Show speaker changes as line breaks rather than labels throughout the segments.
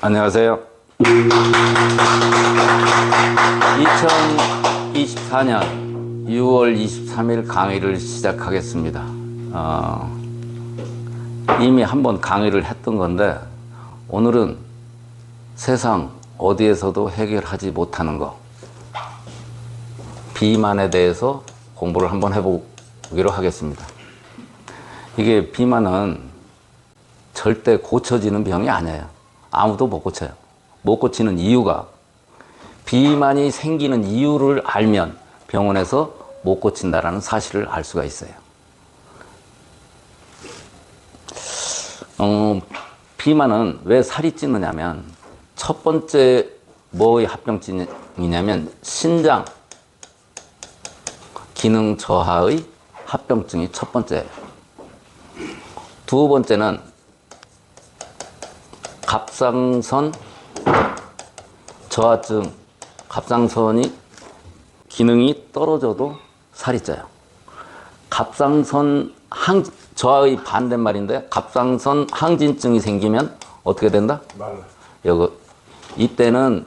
안녕하세요. 2024년 6월 23일 강의를 시작하겠습니다. 이미 한번 강의를 했던 건데 오늘은 세상 어디에서도 해결하지 못하는 거, 비만에 대해서 공부를 한번 해보기로 하겠습니다. 이게 비만은 절대 고쳐지는 병이 아니에요. 아무도 못 고쳐요. 못 고치는 이유가, 비만이 생기는 이유를 알면 병원에서 못 고친다라는 사실을 알 수가 있어요. 비만은 왜 살이 찌느냐면, 첫 번째 뭐의 합병증이냐면 신장 기능 저하의 합병증이 첫 번째예요. 두 번째는 갑상선 저하증, 갑상선이 기능이 떨어져도 살이 쪄요. 갑상선 저하의 반대말인데, 갑상선 항진증이 생기면 어떻게 된다? 이때는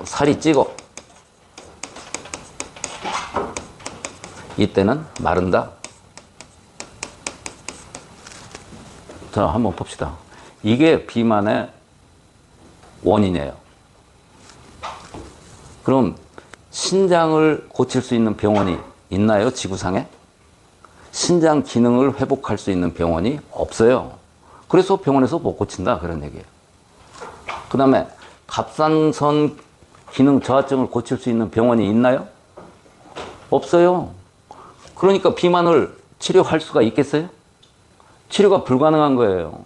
살이 찌고, 이때는 마른다. 자, 한번 봅시다. 이게 비만의 원인이에요. 그럼 신장을 고칠 수 있는 병원이 있나요? 지구상에? 신장 기능을 회복할 수 있는 병원이 없어요. 그래서 병원에서 못 고친다, 그런 얘기예요. 그 다음에 갑상선 기능 저하증을 고칠 수 있는 병원이 있나요? 없어요. 그러니까 비만을 치료할 수가 있겠어요? 치료가 불가능한 거예요.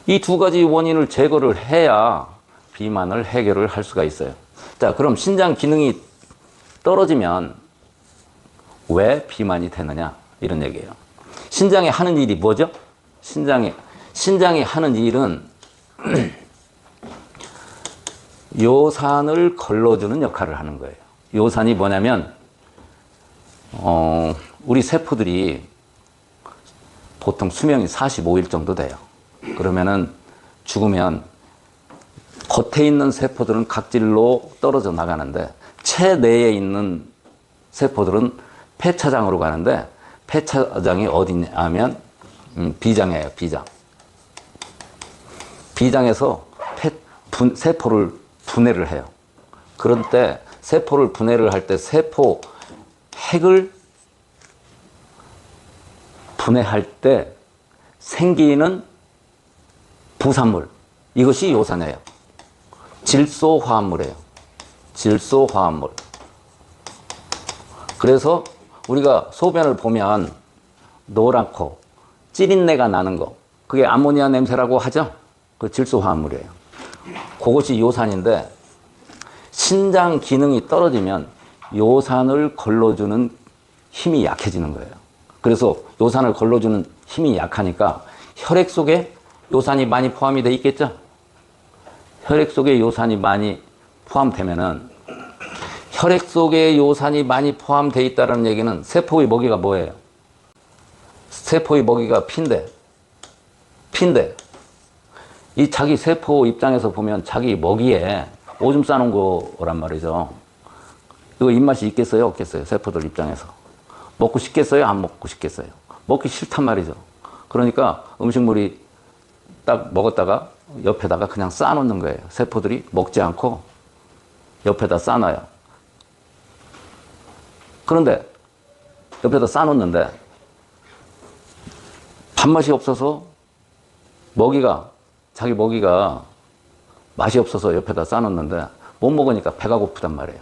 이 두 가지 원인을 제거를 해야 비만을 해결을 할 수가 있어요. 자, 그럼 신장 기능이 떨어지면 왜 비만이 되느냐, 이런 얘기예요. 신장이 하는 일이 뭐죠? 신장이 하는 일은 요산을 걸러주는 역할을 하는 거예요. 요산이 뭐냐면, 우리 세포들이 보통 수명이 45일 정도 돼요. 그러면은 죽으면 겉에 있는 세포들은 각질로 떨어져 나가는데, 체내에 있는 세포들은 폐차장으로 가는데, 폐차장이 어디냐면 비장이에요. 비장에서 세포를 분해를 해요. 그럴 때 세포를 분해를 할 때 세포 핵을 분해할 때 생기는 부산물, 이것이 요산이에요. 질소화합물이에요. 질소화합물. 그래서 우리가 소변을 보면 노랗고 찌린내가 나는 거, 그게 아모니아 냄새라고 하죠? 그 질소화합물이에요. 그것이 요산인데, 신장 기능이 떨어지면 요산을 걸러주는 힘이 약해지는 거예요. 그래서 요산을 걸러주는 힘이 약하니까 혈액 속에 요산이 많이 포함이 돼 있겠죠? 혈액 속에 요산이 많이 포함되면은, 혈액 속에 요산이 많이 포함되어 있다는 얘기는 세포의 먹이가 뭐예요? 세포의 먹이가 피인데, 이 자기 세포 입장에서 보면 자기 먹이에 오줌 싸는 거란 말이죠. 이거 입맛이 있겠어요? 없겠어요? 세포들 입장에서. 먹고 싶겠어요? 안 먹고 싶겠어요? 먹기 싫단 말이죠. 그러니까 음식물이 딱 먹었다가 옆에다가 그냥 쌓아놓는 거예요. 세포들이 먹지 않고 옆에다 쌓아놔요. 그런데 옆에다 쌓아놓는데 밥맛이 없어서 자기 먹이가 맛이 없어서 옆에다 쌓아놓는데 못 먹으니까 배가 고프단 말이에요.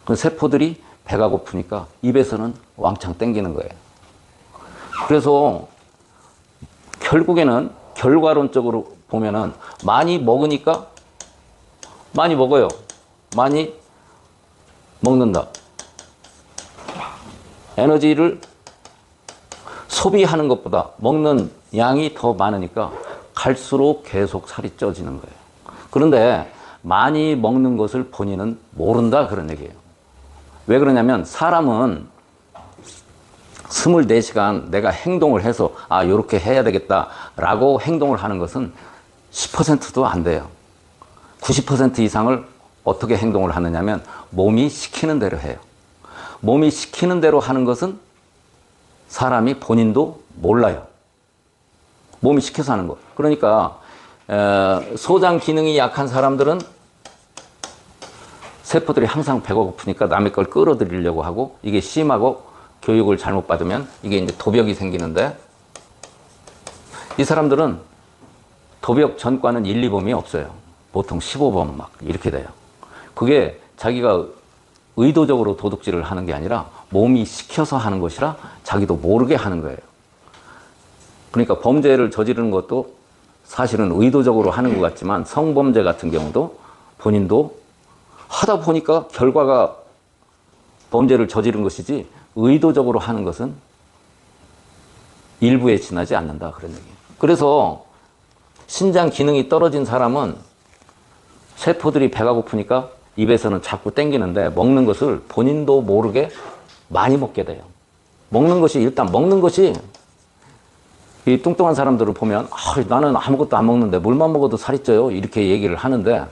그 세포들이 배가 고프니까 입에서는 왕창 땡기는 거예요. 그래서 결국에는 결과론적으로 보면은 많이 먹으니까 많이 먹어요. 많이 먹는다. 에너지를 소비하는 것보다 먹는 양이 더 많으니까 갈수록 계속 살이 쪄지는 거예요. 그런데 많이 먹는 것을 본인은 모른다, 그런 얘기예요. 왜 그러냐면 사람은 24시간 내가 행동을 해서 요렇게 해야 되겠다라고 행동을 하는 것은 10%도 안 돼요. 90% 이상을 어떻게 행동을 하느냐면 몸이 시키는 대로 해요. 몸이 시키는 대로 하는 것은 사람이 본인도 몰라요. 몸이 시켜서 하는 거. 그러니까 소장 기능이 약한 사람들은 세포들이 항상 배가 고프니까 남의 걸 끌어들이려고 하고, 이게 심하고 교육을 잘못 받으면 이게 이제 도벽이 생기는데, 이 사람들은 도벽 전과는 1, 2범이 없어요. 보통 15범 막 이렇게 돼요. 그게 자기가 의도적으로 도둑질을 하는 게 아니라 몸이 시켜서 하는 것이라 자기도 모르게 하는 거예요. 그러니까 범죄를 저지르는 것도 사실은 의도적으로 하는 것 같지만, 성범죄 같은 경우도 본인도 하다 보니까 결과가 범죄를 저지른 것이지 의도적으로 하는 것은 일부에 지나지 않는다, 그런 얘기예요. 그래서 신장 기능이 떨어진 사람은 세포들이 배가 고프니까 입에서는 자꾸 땡기는데 먹는 것을 본인도 모르게 많이 먹게 돼요. 먹는 것이, 일단 먹는 것이, 이 뚱뚱한 사람들을 보면 나는 아무것도 안 먹는데 물만 먹어도 살이 쪄요, 이렇게 얘기를 하는데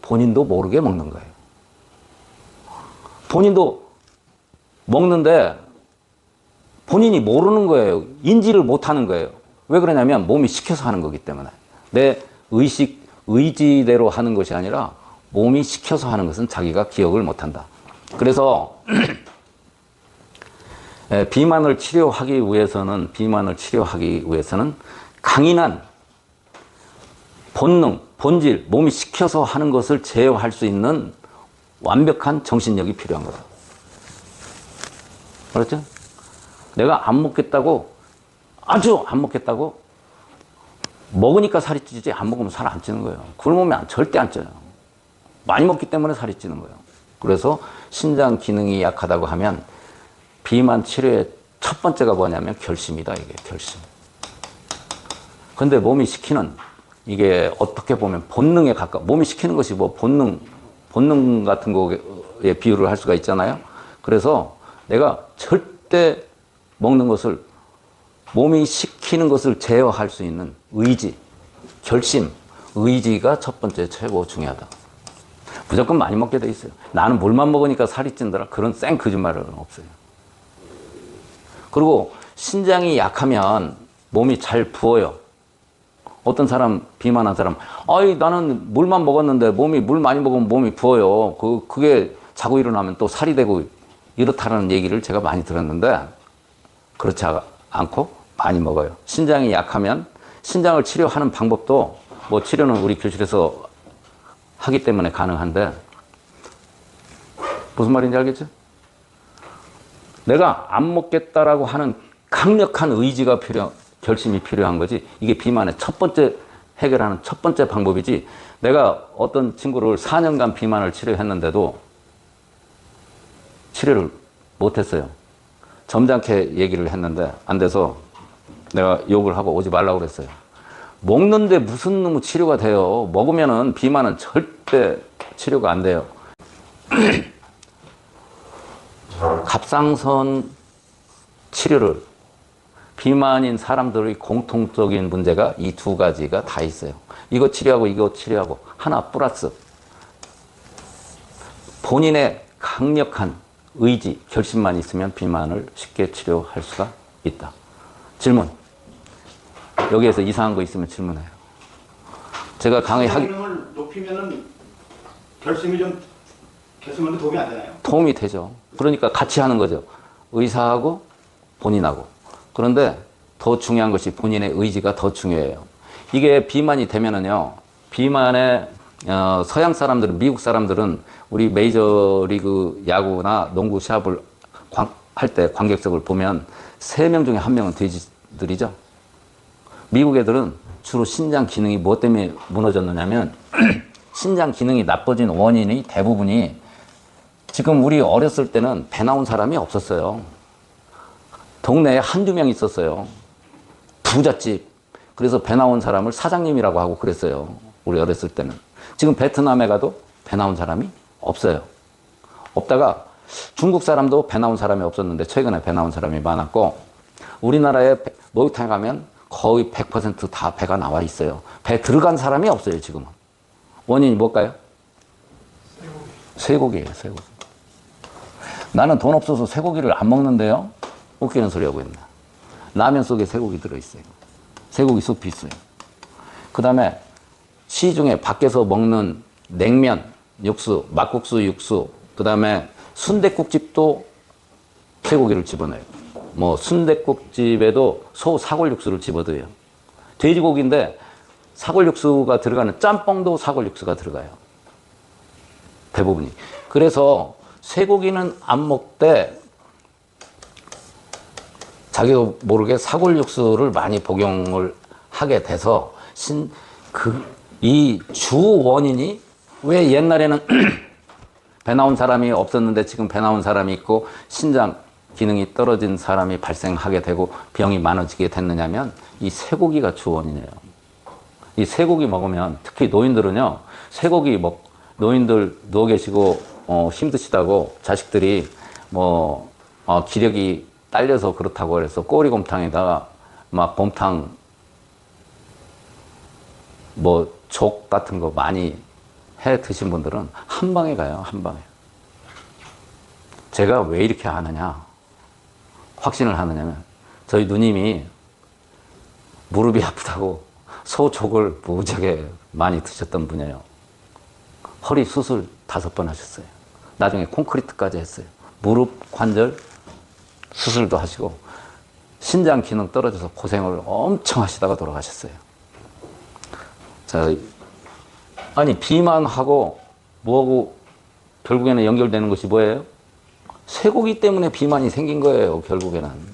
본인도 모르게 먹는 거예요. 본인도 먹는데 본인이 모르는 거예요. 인지를 못하는 거예요. 왜 그러냐면 몸이 시켜서 하는 거기 때문에. 내 의지대로 하는 것이 아니라 몸이 시켜서 하는 것은 자기가 기억을 못한다. 그래서 비만을 치료하기 위해서는 강인한 본능, 본질, 몸이 시켜서 하는 것을 제어할 수 있는 완벽한 정신력이 필요한 거다. 그렇죠? 내가 안 먹겠다고, 아주 안 먹겠다고 먹으니까 살이 찌지, 안 먹으면 살 안 찌는 거예요. 굶으면 절대 안 쪄요. 많이 먹기 때문에 살이 찌는 거예요. 그래서 신장 기능이 약하다고 하면 비만 치료의 첫 번째가 뭐냐면 결심이다, 이게 결심. 근데 몸이 시키는, 이게 어떻게 보면 본능에 몸이 시키는 것이 뭐 본능 같은 거에 비유를 할 수가 있잖아요. 그래서 내가 절대 먹는 것을, 몸이 시키는 것을 제어할 수 있는 의지, 결심, 의지가 첫 번째 최고 중요하다. 무조건 많이 먹게 돼 있어요. 나는 물만 먹으니까 살이 찐더라, 그런 쌩 거짓말은 없어요. 그리고 신장이 약하면 몸이 잘 부어요. 어떤 사람, 비만한 사람, 나는 물만 먹었는데 물 많이 먹으면 몸이 부어요. 그게 자고 일어나면 또 살이 되고 이렇다는 얘기를 제가 많이 들었는데, 그렇지 않고 많이 먹어요. 신장이 약하면 신장을 치료하는 방법도, 뭐 치료는 우리 교실에서 하기 때문에 가능한데, 무슨 말인지 알겠죠? 내가 안 먹겠다라고 하는 강력한 의지가 결심이 필요한 거지. 이게 비만의 첫 번째 해결하는 첫 번째 방법이지. 내가 어떤 친구를 4년간 비만을 치료했는데도 치료를 못했어요. 점잖게 얘기를 했는데 안 돼서 내가 욕을 하고 오지 말라고 그랬어요. 먹는데 무슨 놈의 치료가 돼요. 먹으면은 비만은 절대 치료가 안 돼요. 갑상선 치료를, 비만인 사람들의 공통적인 문제가 이 두 가지가 다 있어요. 이거 치료하고 하나 플러스 본인의 강력한 의지, 결심만 있으면 비만을 쉽게 치료할 수가 있다. 질문. 여기에서 이상한 거 있으면 질문해요. 제가 강의
기능을 높이면은 결심이 좀 개선하는 데 도움이 안 되나요?
도움이 되죠. 그러니까 같이 하는 거죠. 의사하고 본인하고. 그런데 더 중요한 것이 본인의 의지가 더 중요해요. 이게 비만이 되면은요, 비만에 서양 사람들은, 미국 사람들은 우리 메이저리그 야구나 농구 시합을 할 때 관객석을 보면 3명 중에 1명은 돼지들이죠. 미국 애들은 주로 신장 기능이 무엇 때문에 무너졌느냐면 신장 기능이 나빠진 원인이 대부분이, 지금 우리 어렸을 때는 배 나온 사람이 없었어요. 동네에 한두 명 있었어요. 부잣집. 그래서 배 나온 사람을 사장님이라고 하고 그랬어요. 우리 어렸을 때는. 지금 베트남에 가도 배 나온 사람이 없어요. 없다가 중국 사람도 배 나온 사람이 없었는데 최근에 배 나온 사람이 많았고, 우리나라에 목욕탕에 가면 거의 100%다 배가 나와 있어요. 배 들어간 사람이 없어요, 지금은. 원인이 뭘까요? 쇠고기예요, 쇠고기. 나는 돈 없어서 쇠고기를 안 먹는데요? 웃기는 소리 하고 있네. 라면 속에 쇠고기 들어있어요. 쇠고기 숲이 있어요. 그 다음에 시중에 밖에서 먹는 냉면, 육수, 막국수 육수, 그 다음에 순댓국집도 쇠고기를 집어넣어요. 뭐 순댓국집에도 소 사골 육수를 집어넣어요. 돼지고기인데 사골 육수가 들어가는 짬뽕도 사골 육수가 들어가요. 대부분이. 그래서 쇠고기는 안 먹되 자기도 모르게 사골 육수를 많이 복용을 하게 돼서 이 주 원인이 왜 옛날에는 배 나온 사람이 없었는데 지금 배 나온 사람이 있고 신장 기능이 떨어진 사람이 발생하게 되고 병이 많아지게 됐느냐면 이 쇠고기가 주 원인이에요. 이 쇠고기 먹으면 특히 노인들은요, 노인들 누워 계시고 힘드시다고 자식들이 기력이 딸려서 그렇다고 해서 꼬리곰탕에다가 막 곰탕 족 같은 거 많이 해 드신 분들은 한 방에 가요, 한 방에. 제가 왜 이렇게 하느냐, 확신을 하느냐면 저희 누님이 무릎이 아프다고 소족을 무지하게 많이 드셨던 분이에요. 허리 수술 5번 하셨어요. 나중에 콘크리트까지 했어요. 무릎 관절 수술도 하시고 신장 기능 떨어져서 고생을 엄청 하시다가 돌아가셨어요. 자, 아니 비만하고 뭐하고 결국에는 연결되는 것이 뭐예요? 쇠고기 때문에 비만이 생긴 거예요, 결국에는.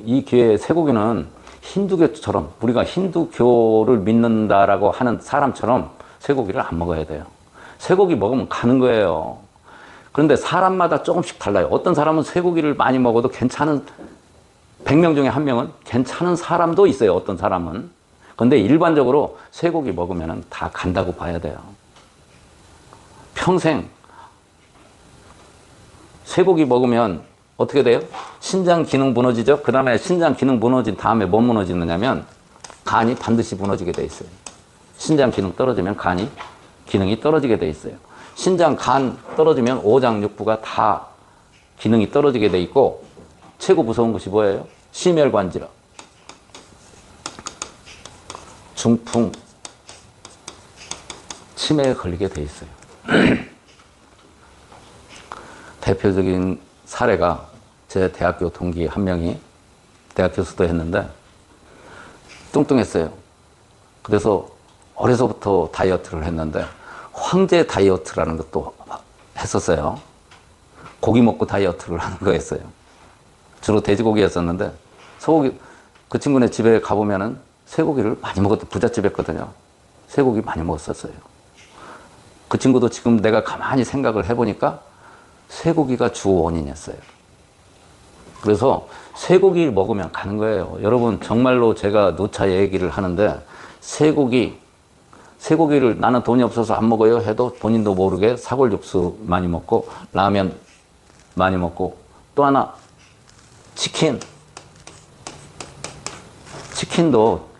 이 기회에 쇠고기는 힌두교처럼 우리가 힌두교를 믿는다라고 하는 사람처럼 쇠고기를 안 먹어야 돼요. 쇠고기 먹으면 가는 거예요. 그런데 사람마다 조금씩 달라요. 어떤 사람은 쇠고기를 많이 먹어도 괜찮은, 100명 중에 1명은 괜찮은 사람도 있어요, 어떤 사람은. 그런데 일반적으로 쇠고기 먹으면 다 간다고 봐야 돼요. 평생 쇠고기 먹으면 어떻게 돼요? 신장 기능 무너지죠? 그 다음에 신장 기능 무너진 다음에 뭐 무너지느냐면 간이 반드시 무너지게 돼 있어요. 신장 기능 떨어지면 간이 기능이 떨어지게 돼 있어요. 신장, 간 떨어지면 오장, 육부가 다 기능이 떨어지게 돼 있고 최고 무서운 것이 뭐예요? 심혈관 질환, 중풍, 치매에 걸리게 돼 있어요. 대표적인 사례가 제 대학교 동기 한 명이 대학 교수도 했는데 뚱뚱했어요. 그래서 어려서부터 다이어트를 했는데 황제 다이어트라는 것도 했었어요. 고기 먹고 다이어트를 하는 거였어요. 주로 돼지고기였었는데 소고기, 그 친구네 집에 가보면은 쇠고기를 많이 먹었던 부잣집이었거든요. 쇠고기 많이 먹었었어요. 그 친구도 지금 내가 가만히 생각을 해보니까 쇠고기가 주 원인이었어요. 그래서 쇠고기를 먹으면 가는 거예요. 여러분, 정말로 제가 누차 얘기를 하는데 쇠고기를 나는 돈이 없어서 안 먹어요 해도 본인도 모르게 사골 육수 많이 먹고 라면 많이 먹고 또 하나 치킨도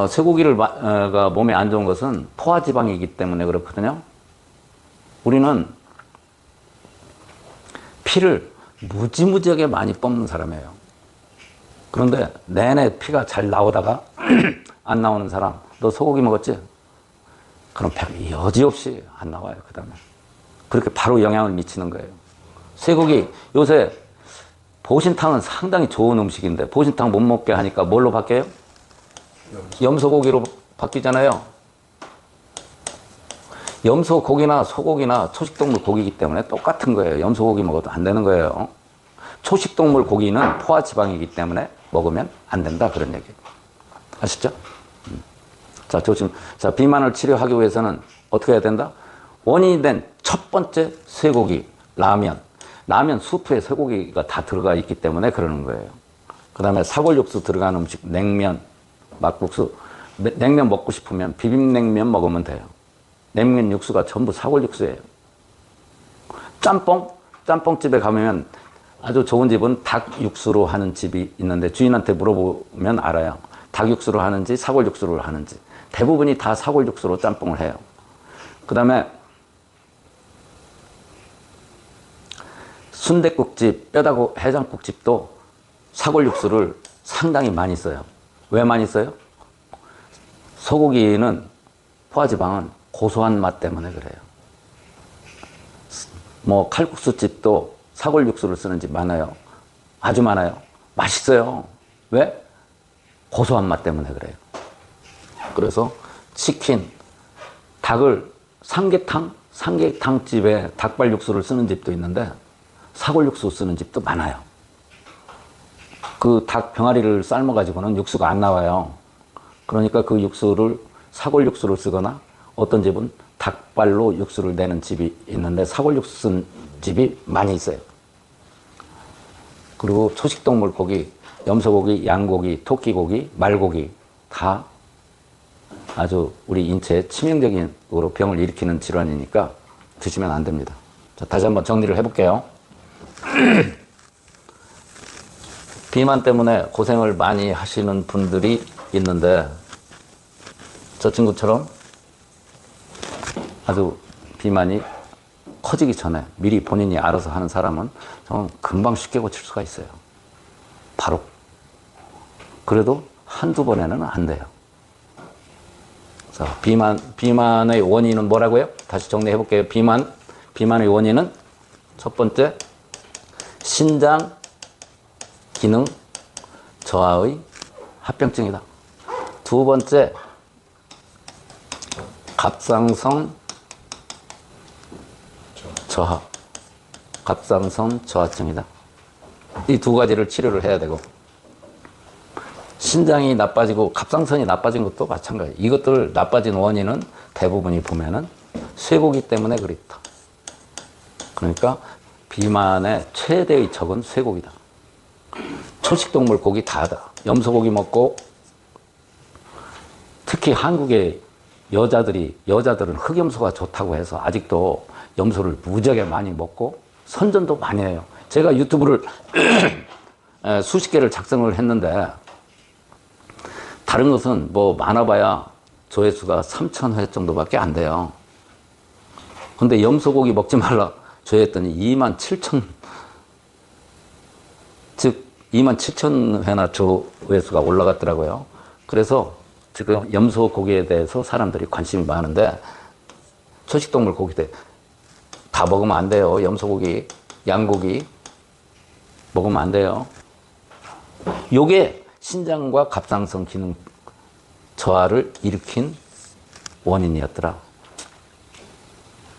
쇠고기가 몸에 안 좋은 것은 포화지방이기 때문에 그렇거든요. 우리는 피를 무지무지하게 많이 뽑는 사람이에요. 그런데 내내 피가 잘 나오다가 안 나오는 사람, 너 소고기 먹었지? 그럼 배가 여지없이 안 나와요, 그 다음에. 그렇게 바로 영향을 미치는 거예요. 쇠고기, 요새 보신탕은 상당히 좋은 음식인데 보신탕 못 먹게 하니까 뭘로 바뀌어요? 염소고기로 바뀌잖아요. 염소고기나 소고기나 초식동물 고기이기 때문에 똑같은 거예요. 염소고기 먹어도 안 되는 거예요. 초식동물 고기는 포화지방이기 때문에 먹으면 안 된다, 그런 얘기예요. 아시죠? 자, 자, 비만을 치료하기 위해서는 어떻게 해야 된다? 원인이 된 첫 번째 쇠고기, 라면 수프에 쇠고기가 다 들어가 있기 때문에 그러는 거예요. 그 다음에 사골육수 들어간 음식, 냉면, 막국수. 냉면 먹고 싶으면 비빔냉면 먹으면 돼요. 냉면 육수가 전부 사골육수예요. 짬뽕집에 가면 아주 좋은 집은 닭 육수로 하는 집이 있는데 주인한테 물어보면 알아요. 닭 육수로 하는지 사골 육수로 하는지. 대부분이 다 사골 육수로 짬뽕을 해요. 그 다음에 순댓국집, 뼈다구 해장국집도 사골 육수를 상당히 많이 써요. 왜 많이 써요? 소고기는 포화지방은 고소한 맛 때문에 그래요. 뭐 칼국수집도 사골 육수를 쓰는 집 많아요. 아주 많아요. 맛있어요. 왜? 고소한 맛 때문에 그래요. 그래서 치킨, 닭을 삼계탕집에 닭발 육수를 쓰는 집도 있는데 사골 육수 쓰는 집도 많아요. 그 닭 병아리를 삶아가지고는 육수가 안 나와요. 그러니까 그 육수를 사골 육수를 쓰거나 어떤 집은 닭발로 육수를 내는 집이 있는데 사골 육수 쓴 집이 많이 있어요. 그리고 초식동물 고기, 염소고기, 양고기, 토끼고기, 말고기 다 아주 우리 인체에 치명적으로 병을 일으키는 질환이니까 드시면 안 됩니다. 자, 다시 한번 정리를 해볼게요. 비만 때문에 고생을 많이 하시는 분들이 있는데 저 친구처럼 아주 비만이 커지기 전에 미리 본인이 알아서 하는 사람은 저는 금방 쉽게 고칠 수가 있어요. 바로. 그래도 한두 번에는 안 돼요. 자, 비만의 원인은 뭐라고요? 다시 정리해 볼게요. 비만의 원인은 첫 번째, 신장 기능 저하의 합병증이다. 두 번째, 갑상선 저하, 갑상선 저하증이다. 이 두 가지를 치료를 해야 되고, 신장이 나빠지고 갑상선이 나빠진 것도 마찬가지. 이것들 나빠진 원인은 대부분이 보면은 쇠고기 때문에 그렇다. 그러니까 비만의 최대의 적은 쇠고기다. 초식동물 고기 다다. 염소고기 먹고, 특히 한국의 여자들은 흑염소가 좋다고 해서 아직도 염소를 무지하게 많이 먹고 선전도 많이 해요. 제가 유튜브를 수십 개를 작성을 했는데 다른 것은 뭐 많아봐야 조회수가 3,000회 정도밖에 안 돼요. 근데 염소고기 먹지 말라 조회했더니 27,000, 즉 27,000회나 조회수가 올라갔더라고요. 그래서 지금 염소고기에 대해서 사람들이 관심이 많은데 초식동물 고기들 다 먹으면 안 돼요. 염소고기, 양고기 먹으면 안 돼요. 요게 신장과 갑상선 기능 저하를 일으킨 원인이었더라.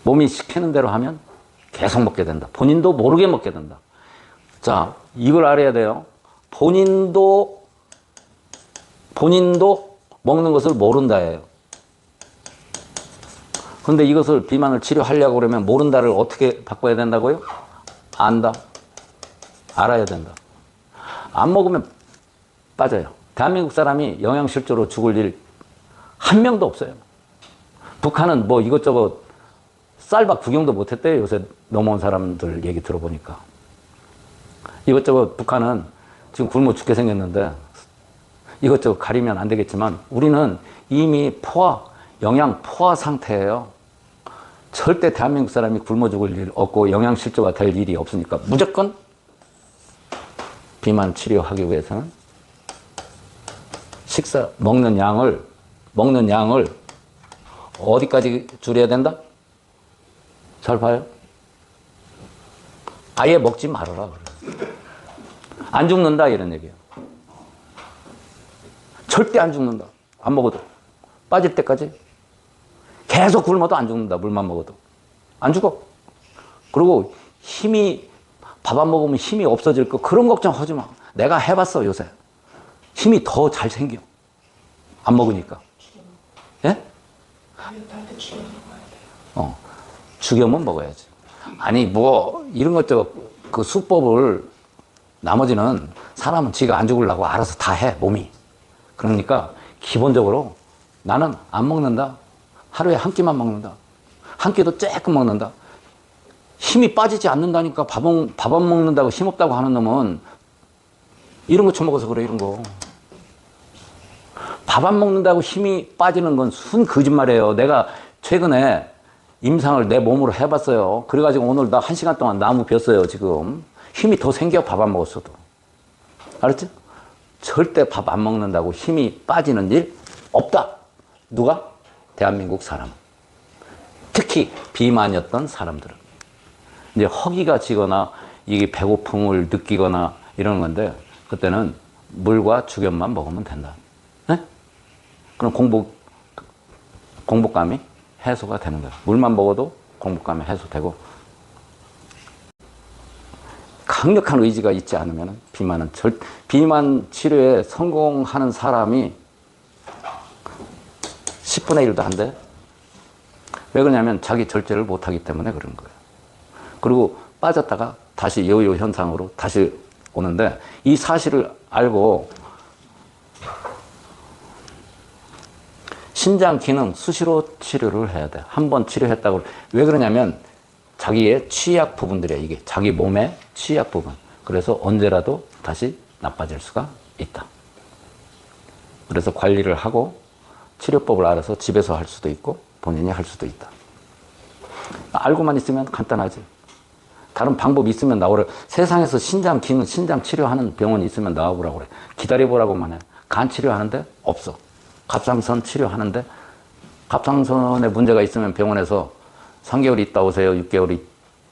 몸이 시키는 대로 하면 계속 먹게 된다. 본인도 모르게 먹게 된다. 자, 이걸 알아야 돼요. 본인도 먹는 것을 모른다예요. 근데 이것을 비만을 치료하려고 그러면 모른다를 어떻게 바꿔야 된다고요? 안다. 알아야 된다. 안 먹으면 빠져요. 대한민국 사람이 영양실조로 죽을 일 한 명도 없어요. 북한은 뭐 이것저것 쌀밥 구경도 못했대요. 요새 넘어온 사람들 얘기 들어보니까. 이것저것 북한은 지금 굶어 죽게 생겼는데 이것저것 가리면 안 되겠지만 우리는 이미 영양 포화 상태예요. 절대 대한민국 사람이 굶어 죽을 일 없고 영양실조가 될 일이 없으니까 무조건 비만 치료하기 위해서는 먹는 양을 어디까지 줄여야 된다? 잘 봐요. 아예 먹지 말아라. 안 죽는다 이런 얘기예요. 절대 안 죽는다. 안 먹어도. 빠질 때까지. 계속 굶어도 안 죽는다. 물만 먹어도. 안 죽어. 그리고 밥 안 먹으면 힘이 없어질 거 그런 걱정 하지 마. 내가 해봤어 요새. 힘이 더 잘 생겨. 안 먹으니까. 예? 죽여면 먹어야지. 아니 뭐 이런 것저것 그 수법을 나머지는 사람은 지가 안 죽으려고 알아서 다 해 몸이. 그러니까 기본적으로 나는 안 먹는다. 하루에 한 끼만 먹는다. 한 끼도 조금 먹는다. 힘이 빠지지 않는다니까. 밥 안 먹는다고 힘없다고 하는 놈은 이런 거 처먹어서 그래, 이런 거. 밥 안 먹는다고 힘이 빠지는 건 순 거짓말이에요. 내가 최근에 임상을 내 몸으로 해봤어요. 그래가지고 오늘 나 1시간 동안 나무 뱄어요, 지금. 힘이 더 생겨, 밥 안 먹었어도. 알았지? 절대 밥 안 먹는다고 힘이 빠지는 일 없다. 누가? 대한민국 사람. 특히 비만이었던 사람들은. 이제 허기가 지거나 이게 배고픔을 느끼거나 이러는 건데, 그때는 물과 죽염만 먹으면 된다. 네? 그럼 공복감이 해소가 되는 거예요. 물만 먹어도 공복감이 해소되고, 강력한 의지가 있지 않으면 비만 치료에 성공하는 사람이 10분의 1도 안 돼. 왜 그러냐면 자기 절제를 못하기 때문에 그런 거예요. 그리고 빠졌다가 다시 요요 현상으로 다시 오는데, 이 사실을 알고 신장 기능 수시로 치료를 해야 돼. 한 번 치료했다고. 왜 그러냐면 자기의 취약 부분들이야. 이게 자기 몸의 취약 부분. 그래서 언제라도 다시 나빠질 수가 있다. 그래서 관리를 하고 치료법을 알아서 집에서 할 수도 있고 본인이 할 수도 있다. 알고만 있으면 간단하지. 다른 방법이 있으면 나오래. 세상에서 신장 기능, 신장 치료하는 병원이 있으면 나와보라고 그래. 기다려보라고만 해. 간 치료하는데 없어. 갑상선 치료하는데, 갑상선에 문제가 있으면 병원에서 3개월 있다 오세요, 6개월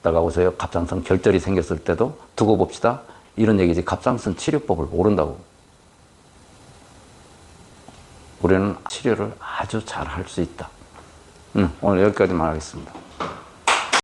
있다가 오세요. 갑상선 결절이 생겼을 때도 두고 봅시다. 이런 얘기지. 갑상선 치료법을 모른다고. 우리는 치료를 아주 잘 할 수 있다. 오늘 여기까지만 하겠습니다.